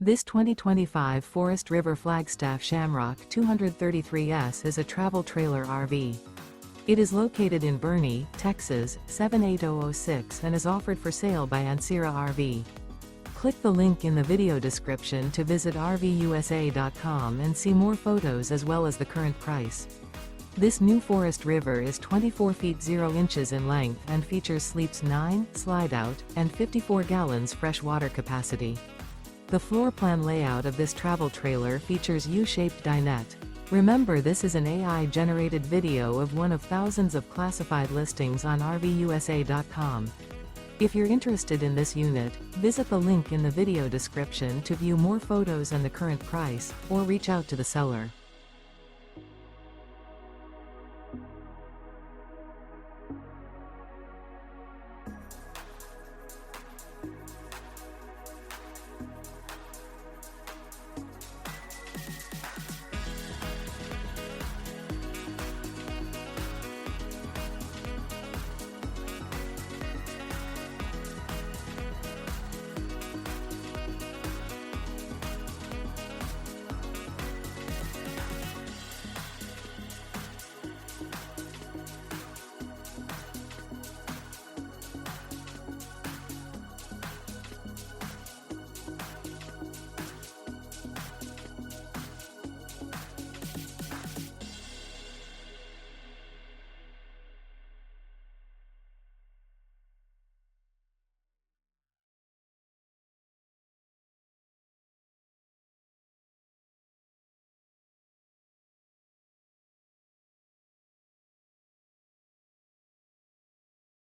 This 2025 Forest River Flagstaff Shamrock 233S is a travel trailer RV. It is located in Boerne, Texas, 78006 and is offered for sale by Ancira RV. Click the link in the video description to visit RVUSA.com and see more photos as well as the current price. This new Forest River is 24 feet 0 inches in length and features sleeps 9, Slideout, and 54 gallons fresh water capacity. The floor plan layout of this travel trailer features U-Shaped Dinette. Remember, this is an AI-generated video of one of thousands of classified listings on RVUSA.com. If you're interested in this unit, visit the link in the video description to view more photos and the current price, or reach out to the seller.